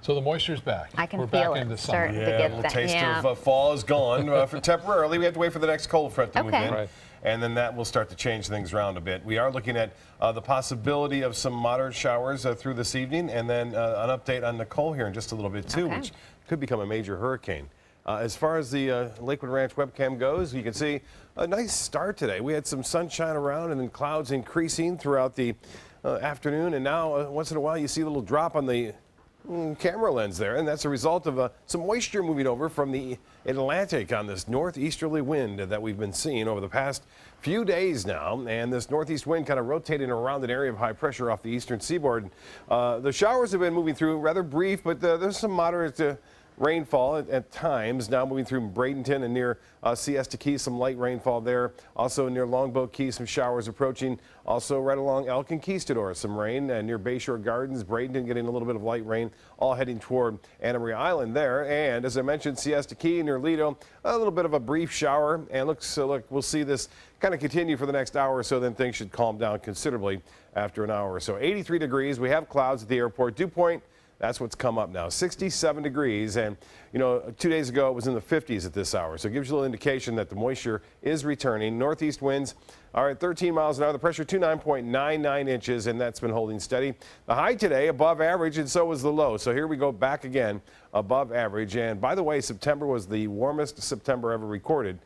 So the moisture's back. I can We're feel back it into starting summer. to Yeah, get a little that. taste Yeah. of fall is gone for temporarily. We have to wait for the next cold front to move in. Right. And then that will start to change things around a bit. We are looking at the possibility of some moderate showers through this evening, and then an update on Nicole here in just a little bit too, Okay. which could become a major hurricane. As far as the Lakewood Ranch webcam goes, you can see a nice start today. We had some sunshine around and then clouds increasing throughout the afternoon, and now once in a while you see a little drop on the camera lens there, and that's a result of some moisture moving over from the Atlantic on this northeasterly wind that we've been seeing over the past few days now. And this northeast wind kind of rotating around an area of high pressure off the eastern seaboard. The showers have been moving through rather brief, but there's some moderate rainfall at times. Now moving through Bradenton and near Siesta Key, some light rainfall there. Also near Longboat Key, some showers approaching. Also right along Elk and Conquistador, some rain. Near Bayshore Gardens, Bradenton getting a little bit of light rain, all heading toward Anna Maria Island there. And as I mentioned, Siesta Key near Lido, a little bit of a brief shower. And look, we'll see this kind of continue for the next hour or so, then things should calm down considerably after an hour or so. 83 degrees. We have clouds at the airport. Dew point, that's what's come up now, 67 degrees. And, you know, 2 days ago it was in the 50s at this hour. So it gives you a little indication that the moisture is returning. Northeast winds are at 13 miles an hour. The pressure 29.99 inches, and that's been holding steady. The high today above average, and so was the low. So here we go back again above average. And by the way, September was the warmest September ever recorded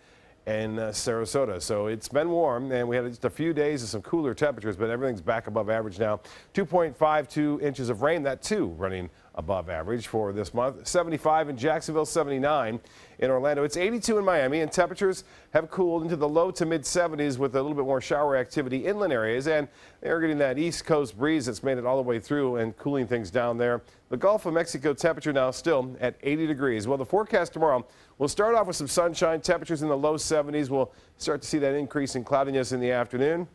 in Sarasota. So it's been warm, and we had just a few days of some cooler temperatures, but everything's back above average now. 2.52 inches of rain, that too running above average for this month. 75 in Jacksonville, 79 in Orlando. It's 82 in Miami, and temperatures have cooled into the low to mid 70s with a little bit more shower activity inland areas, and they're getting that east coast breeze that's made it all the way through and cooling things down there. The Gulf of Mexico temperature now still at 80 degrees. Well, the forecast tomorrow, we'll start off with some sunshine, temperatures in the low 70s. We'll start to see that increase in cloudiness in the afternoon.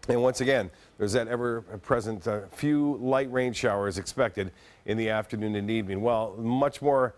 And once again, there's that ever-present few light rain showers expected in the afternoon and evening. Well, much more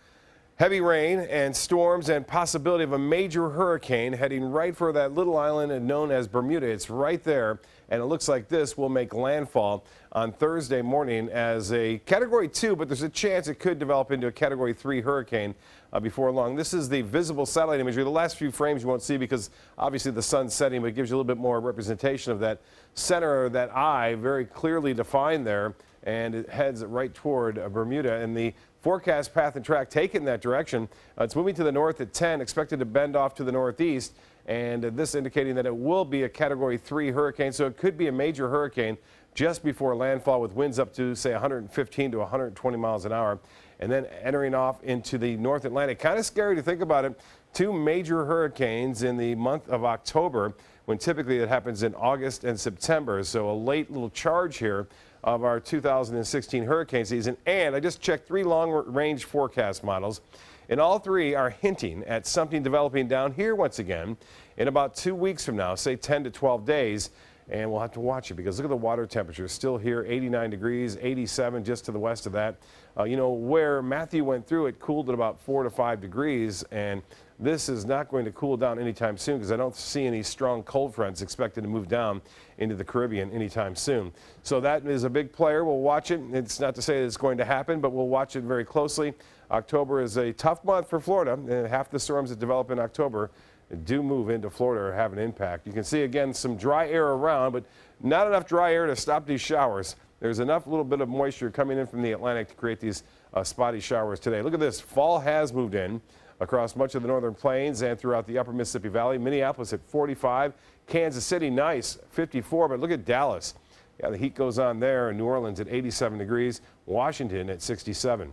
heavy rain and storms and possibility of a major hurricane heading right for that little island known as Bermuda. It's right there, and it looks like this will make landfall on Thursday morning as a Category 2, but there's a chance it could develop into a Category 3 hurricane before long. This is the visible satellite imagery. The last few frames you won't see because obviously the sun's setting, but it gives you a little bit more representation of that center, that eye very clearly defined there, and it heads right toward Bermuda. And the forecast path and track taken that direction. It's moving to the north at 10, expected to bend off to the northeast, and this indicating that it will be a Category 3 hurricane, so it could be a major hurricane just before landfall with winds up to, say, 115 to 120 miles an hour, and then entering off into the North Atlantic. Kind of scary to think about it. Two major hurricanes in the month of October, when typically it happens in August and September. So a late little charge here of our 2016 hurricane season. And I just checked 3 long-range forecast models, and all 3 are hinting at something developing down here once again in about 2 weeks from now, say 10 to 12 days. And we'll have to watch it because look at the water temperature still here, 89 degrees, 87 just to the west of that. You know, where Matthew went through, it cooled at about 4 to 5 degrees, and this is not going to cool down anytime soon because I don't see any strong cold fronts expected to move down into the Caribbean anytime soon. So that is a big player. We'll watch it. It's not to say that it's going to happen, but we'll watch it very closely. October is a tough month for Florida, and half the storms that develop in October do move into Florida or have an impact. You can see again some dry air around, but not enough dry air to stop these showers. There's enough little bit of moisture coming in from the Atlantic to create these spotty showers today. Look at this. Fall has moved in across much of the northern plains and throughout the upper Mississippi Valley. Minneapolis at 45. Kansas City, nice, 54. But look at Dallas. Yeah, the heat goes on there. New Orleans at 87 degrees. Washington at 67.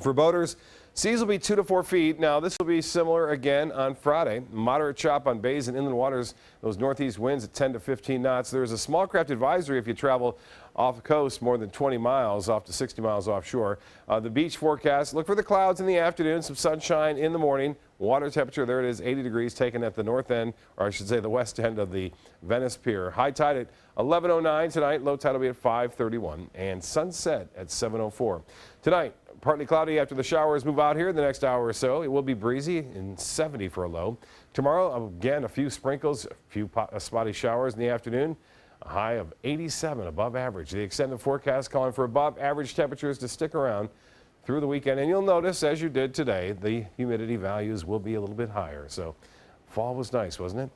For boaters, seas will be 2 to 4 feet. Now, this will be similar again on Friday. Moderate chop on bays and inland waters. Those northeast winds at 10 to 15 knots. There's a small craft advisory if you travel off the coast more than 20 miles, off to 60 miles offshore. The beach forecast, look for the clouds in the afternoon, some sunshine in the morning. Water temperature, there it is, 80 degrees, taken at the north end, or I should say the west end of the Venice Pier. High tide at 11:09 tonight. Low tide will be at 5:31, and sunset at 7:04. Tonight, partly cloudy after the showers move out here in the next hour or so. It will be breezy and 70 for a low. Tomorrow, again, a few sprinkles, a few spotty showers in the afternoon. A high of 87 above average. The extended forecast calling for above average temperatures to stick around through the weekend. And you'll notice, as you did today, the humidity values will be a little bit higher. So fall was nice, wasn't it?